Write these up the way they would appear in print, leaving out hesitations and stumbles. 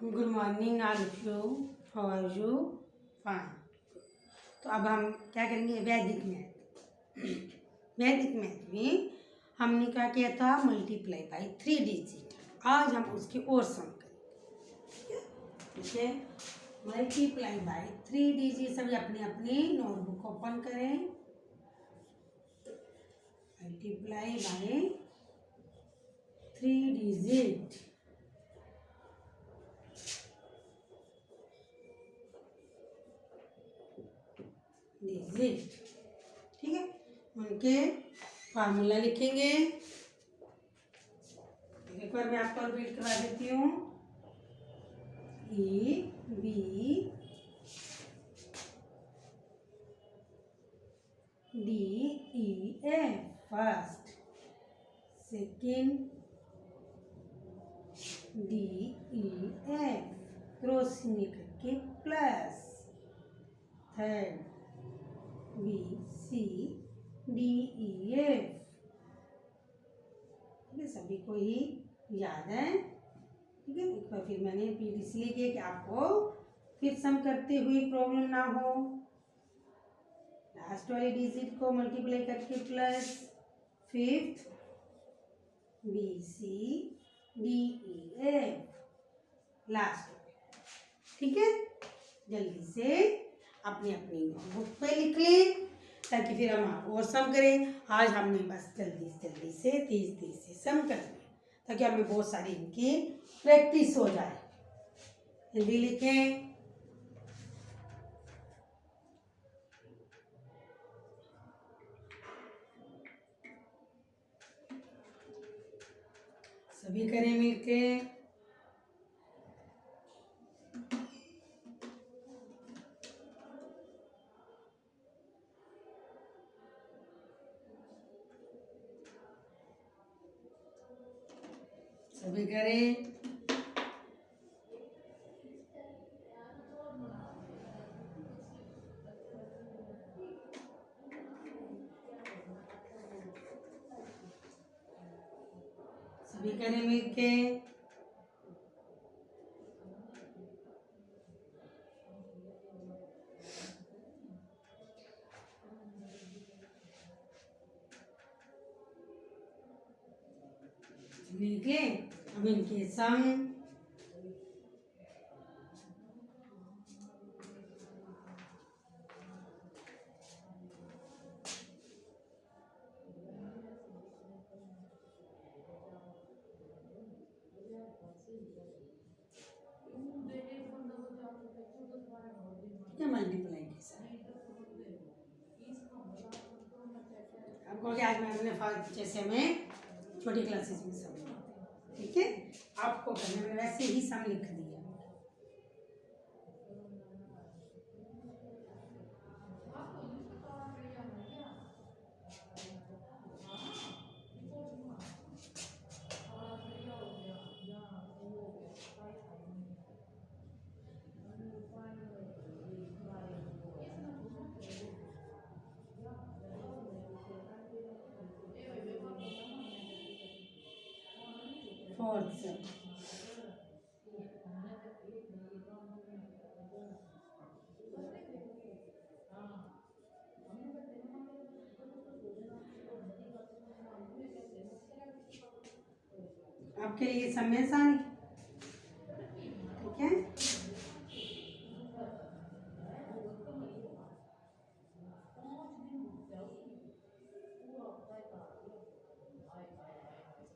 Good morning all of you, how are you? Fine. तो अब हम क्या करेंगे? वैदिक मैथ। वैदिक मैथ में हमने क्या किया था? Multiply by 3 digit. आज हम उसके और सम करेंगे। ठीक है, मल्टीप्लाई बाई 3 डिजिट। सभी अपनी अपनी नोटबुक ओपन करें। Multiply by 3 digit. ठीक है, उनके फार्मूला लिखेंगे। एक बार मैं आपको रिपीट करवा देती हूँ। E B D E F first, second D E F cross में करके plus, third B C D E F। ठीक है, सभी को ही याद है। ठीक है, एक बार फिर मैंने रिपीट इसलिए किया कि आपको फिर सम करते हुए प्रॉब्लम ना हो। लास्ट वाले डिजिट को मल्टीप्लाई करके plus, fifth B C D E F last. ठीक है, जल्दी से अपनी अपनी नोटबुक पे लिख लें ताकि फिर हम और सम करें। आज हमने बस जल्दी से तेज से सम कर लें ताकि हमें बहुत सारी इनकी प्रैक्टिस हो जाए। जल्दी लिखें। सभी करें मिलके। सभी करें। सभी करें मिलके। मिलके अब इनके सम। मल्टीप्लाई के साथ आपको क्या आज मैंने फर्स्ट जैसे हमें छोटी क्लासेस में समझा। ठीक है, आपको करने में वैसे ही सम लिख दिया। फोर्थ से आपके लिए समय आसानी। ठीक है,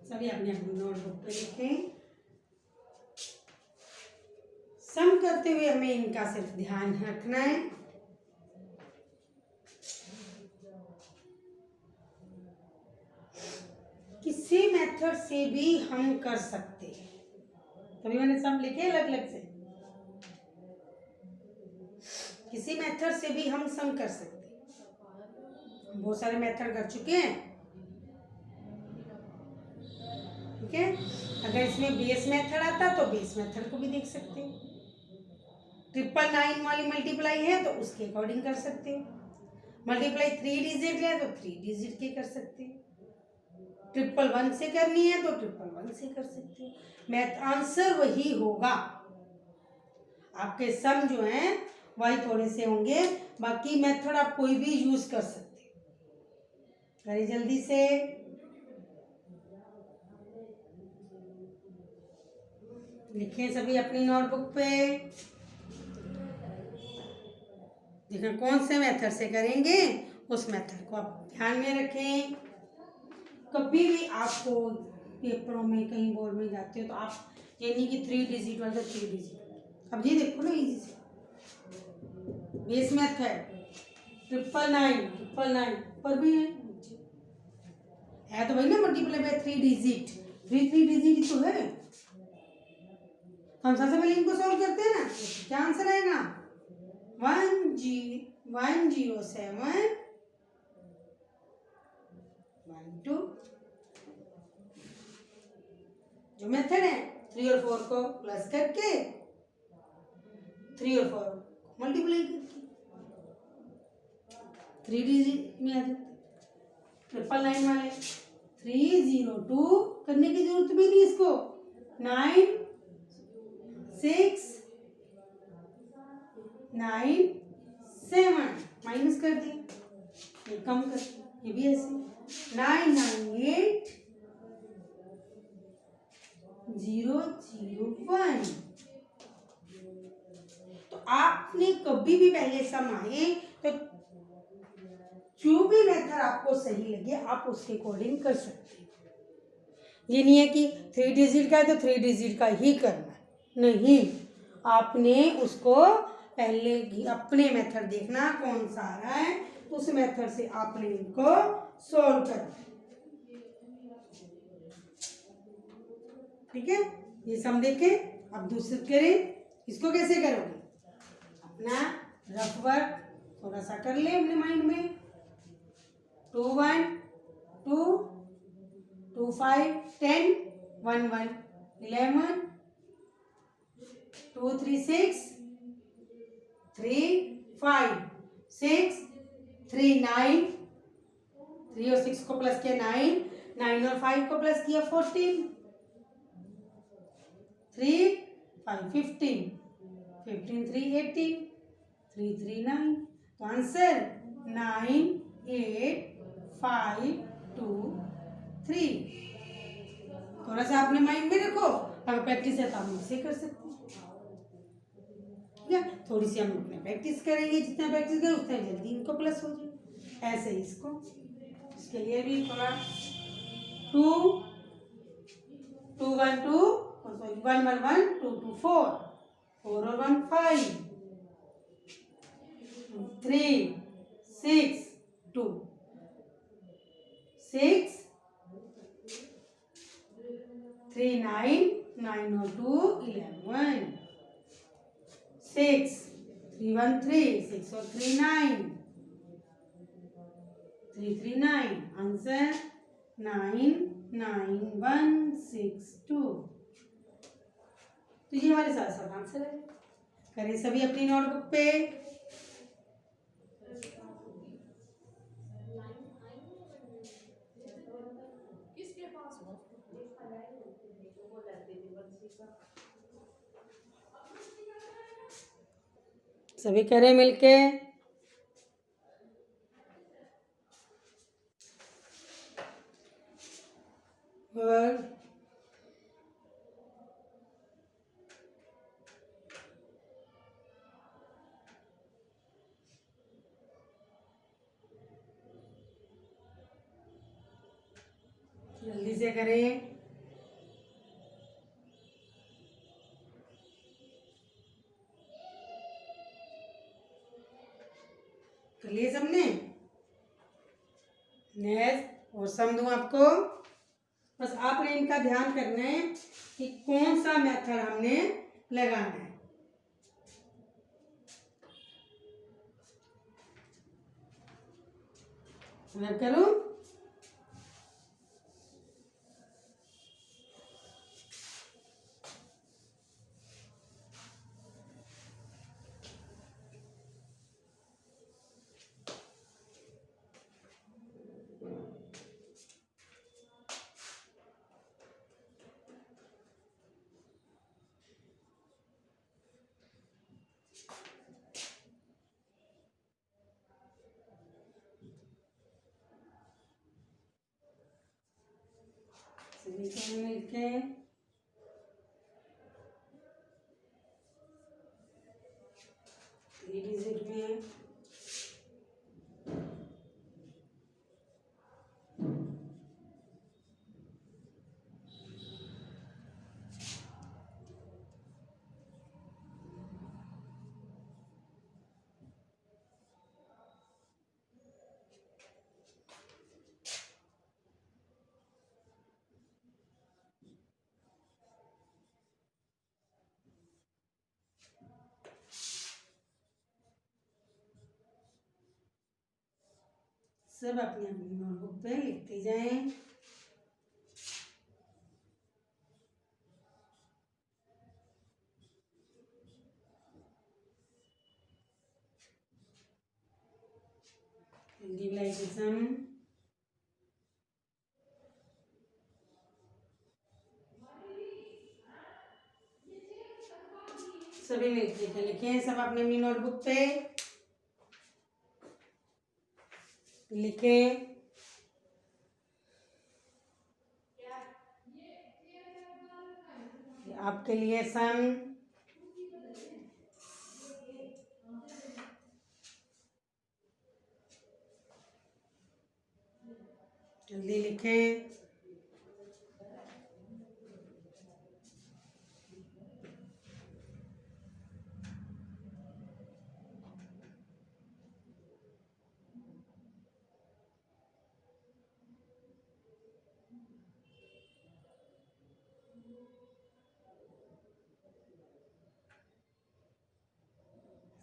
सभी अपने अपनी नोटबुक पे लिखें। सम करते हुए हमें इनका सिर्फ ध्यान रखना है। किसी मेथड से भी हम कर सकते हैं। तभी मैंने सम लिखे अलग अलग से। किसी मेथड से भी हम सम कर सकते हैं। बहुत सारे मेथड कर चुके हैं। ठीक है, अगर इसमें बेस मेथड आता तो बेस मेथड को भी देख सकते हैं। 999 वाली मल्टीप्लाई है तो उसके अकॉर्डिंग कर सकते हैं। मल्टीप्लाई 3 डिजिट है तो 3 डिजिट के कर सकते हैं। 111 से करनी है तो 111 से कर सकते हैं। मैथ आंसर वही होगा। आपके सम जो हैं वही थोड़े से होंगे, बाकी मेथड आप कोई भी यूज कर सकते हैं। करिए जल्दी से। लिखें सभी अपनी नोटबुक पे। देखिए कौन से मेथड से करेंगे, उस मेथड को आप ध्यान में रखें। कभी भी आपको पेपरों में कहीं बोर्ड में जाते हो तो आप ये नहीं कि 3 डिजिट वाला 3 डिजिट। अब ये देखो ना इजी से बेस मेथड 999 पर भी है तो वही ना मल्टीप्लाई बाय 3 डिजिट। 3 डिजिट ही तो है। हम सबसे पहले इनको सॉल्व करते हैं ना। क्या आंसर आएगा 10712। जो मेथड है 3 और 4 को प्लस करके 3 और 4 मल्टीप्लाई करके 3 डिजिट में आ जाते। 999 वाले 302 करने की जरूरत भी नहीं इसको। 9 6 9 7 माइनस कर दिया, ये कम कर दिया, ये भी ऐसे 998 001। तो आपने कभी भी पहले सम आए तो जो भी मेथड आपको सही लगे आप उसके अकॉर्डिंग कर सकते हैं। ये नहीं है कि 3 डिजिट का है तो 3 डिजिट का ही करना है, नहीं, आपने उसको पहले अपने मेथड देखना कौन सा आ रहा है, उस मेथड से आपने इनको सॉल्व करना। ठीक है, ये सम देखें। अब दूसरे करें, इसको कैसे करोगे, अपना रफ वर्क थोड़ा सा कर ले अपने माइंड में। 2 1 2 2 5 10 1 1 11 2 3 6 3 5 6 3 9 3 और 6 को प्लस किया 9 9 और 5 को प्लस किया 14 3 5 15 15 3 18 3 3 9। तो आंसर 9 8 5 2 3। थोड़ा सा अपने माइंड में रखो, अगर प्रैक्टिस है तो हम इसे कर सकते हैं। ठीक है, थोड़ी सी हम अपने प्रैक्टिस करेंगे, जितना प्रैक्टिस करें उतना जल्दी इनको प्लस हो जाए। ऐसे इसको, इसके लिए भी थोड़ा 2 2 1 2 सॉरी 1 1 1 2 2 4 4 और 1 5 3 6 2 6 3 9 9 और 2 11 6 3 1 3 6 और 3 9 3 3 9। आंसर 9 9 1 6 2। तो ये हमारे साथ साथ आंसर है। करें सभी अपनी नोटबुक पे। सभी करें मिलके। और जल्दी से करें। कर लिए सबने? नेक्स्ट और सम दूं आपको, बस आपने इनका ध्यान करना है कि कौन सा मेथड हमने लगाना है। मैं करूं? सभी को मिलके थ्री डिजिट में सब अपनी अपनी नोटबुक पे लिखते जाएं। Multiply the sum. सभी मिलके लिखें, सब अपनी अपनी नोटबुक पे लिखें। आपके लिए सम जल्दी लिखें।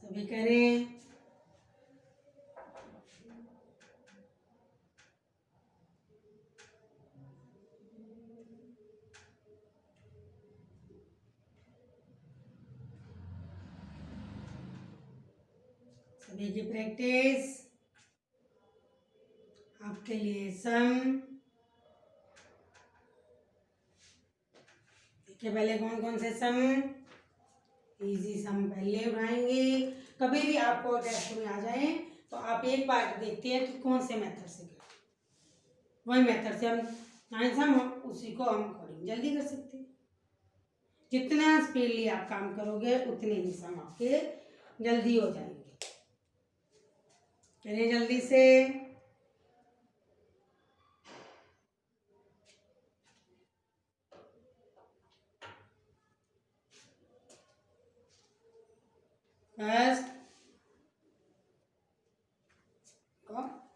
सभी करें। सभी की प्रैक्टिस। आपके लिए सम के पहले कौन कौन से सम, इजी सम पहले उठाएंगे। कभी भी आपको टेस्ट में आ जाए तो आप एक बार देखते हैं कि कौन से मेथड से करें, वही मेथड से हम आंसर उसी को हम करेंगे, जल्दी कर सकते हैं। जितना स्पीडली आप काम करोगे उतने ही सम आपके जल्दी हो जाएंगे। करिए जल्दी से। फर्स्ट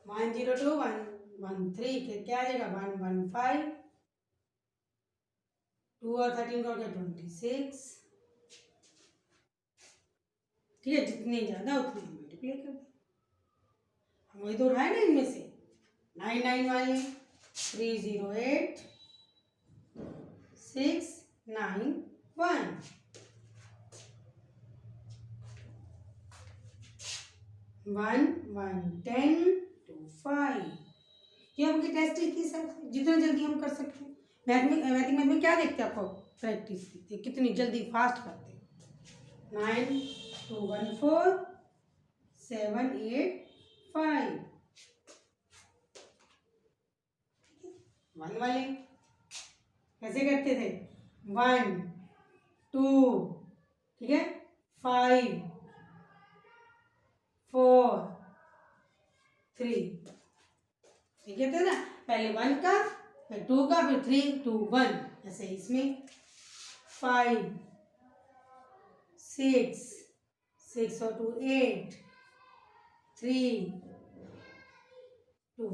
102 113 फिर क्या आ जाएगा 115, 2 और 13 का 26। ठीक है, जितने ज्यादा उतने मल्टीप्लाई कर दो। हम वही तो उठाए ना इनमें से 99 वाले 308 691 1 1 10 2 5। ये आपकी टेस्ट की सर, जितना जल्दी हम कर सकते हैं। मैथ में क्या देखते हैं, आपको प्रैक्टिस देखते हैं कितनी जल्दी फास्ट करते हैं। 9 2 1 4 7 8 5। 1 वाले कैसे करते थे, 1 2 ठीक है 5 4 3 ठीक है ना, पहले 1 का फिर 2 का फिर 3 2 1। ऐसे इसमें 5 6 6 और 2 8 3 2।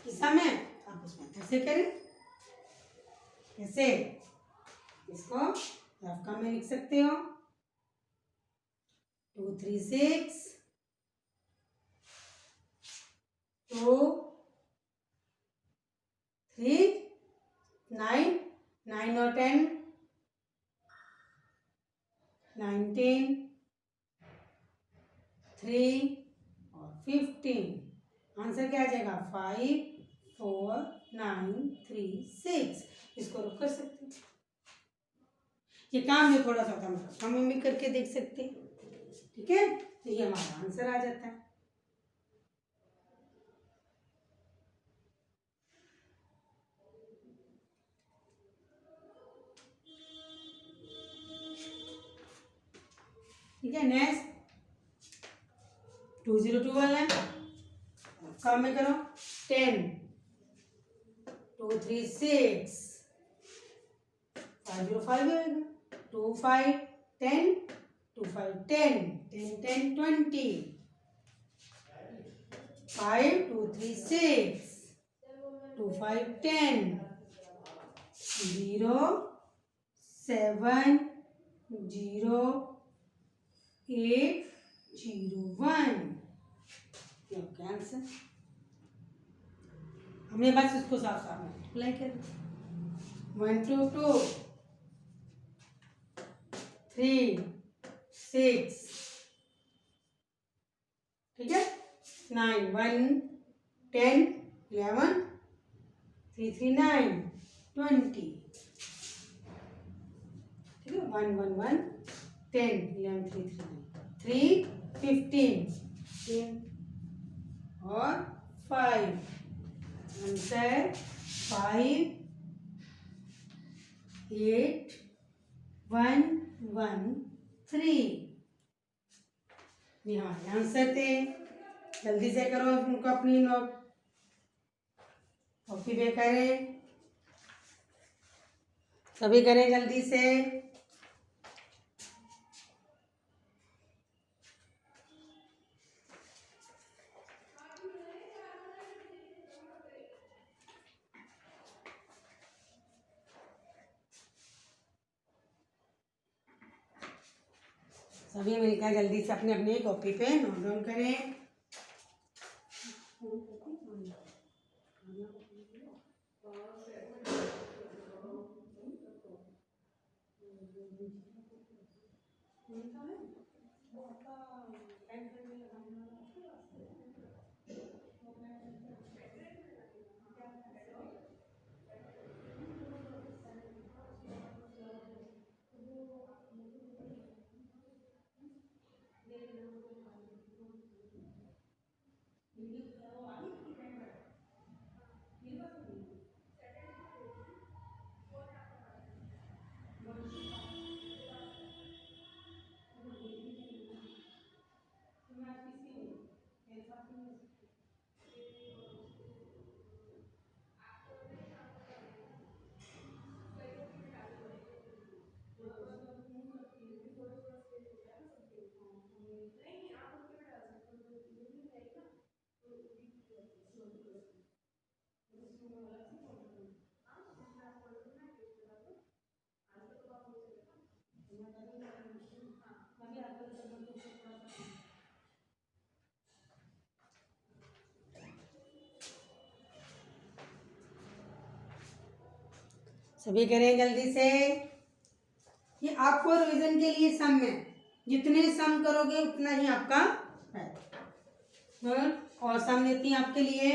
किसा में आप उसमें कैसे करें, कैसे इसको रफ का में लिख सकते हो। 2 3 6 2 3 9 9 और 10 19 3 और 15। आंसर क्या आ जाएगा 5 4 9 3 6। इसको रुक कर सकते हैं। ये काम जो थोड़ा सा हम भी करके देख सकते हैं। ठीक है, तो ये हमारा आंसर आ जाता है। ठीक है। नेक्स्ट 2012 है, काम में करो 10 2 3 6 505 होगा 2 5 10 2 5 10 10 10 20 5 2 3 6 2 5 10 0 7 0 8 0 1 कैंसर। हमने बस उसको साफ साफ मल्टीप्लाई कर 1 2 2 3 6 ठीक है 9 1 10 11 3 3 9 20 ठीक है 1 1 1 10 11 3 3 9 3 15 और 5 आंसर 5 8 1 1 3 यहाँ आंसर थे। जल्दी से करो उनको अपनी नोट कॉपी पे करें, सभी करें जल्दी से। सभी मिलकर जल्दी से अपने अपने कॉपी पे नोट डाउन करें। सभी करें जल्दी से। ये आपको रिवीजन के लिए सम में जितने सम करोगे उतना ही आपका है। और सम देती है आपके लिए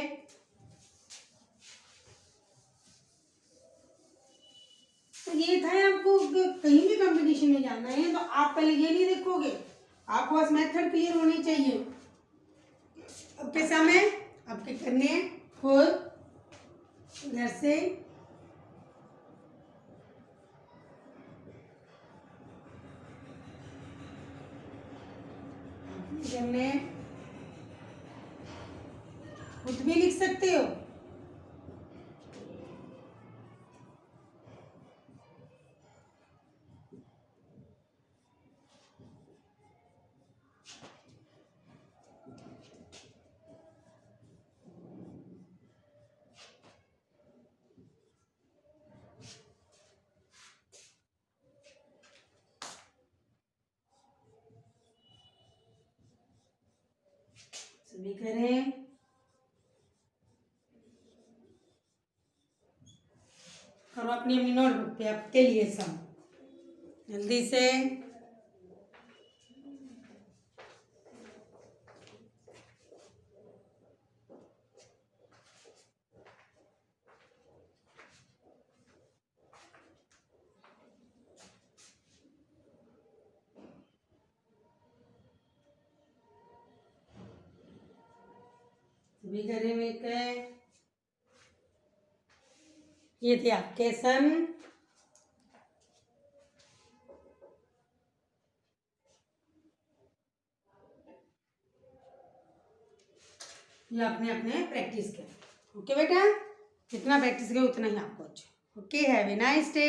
तो ये था आपको कहीं भी कंपटीशन में जाना है तो आप पहले ये नहीं देखोगे, आपको बस मेथड क्लियर होनी चाहिए। आपके समय आपके करने खुद घर से करने खुद भी लिख सकते हो। सभी करें। करो अपनी अपनी नोटबुक पे आपके लिए सम जल्दी से। सभी करें मिलकर। ये थे आपके सम। ये अपने अपने प्रैक्टिस करें। ओके बेटा, जितना प्रैक्टिस करें उतना ही आपको अच्छा। Okay, have a nice day.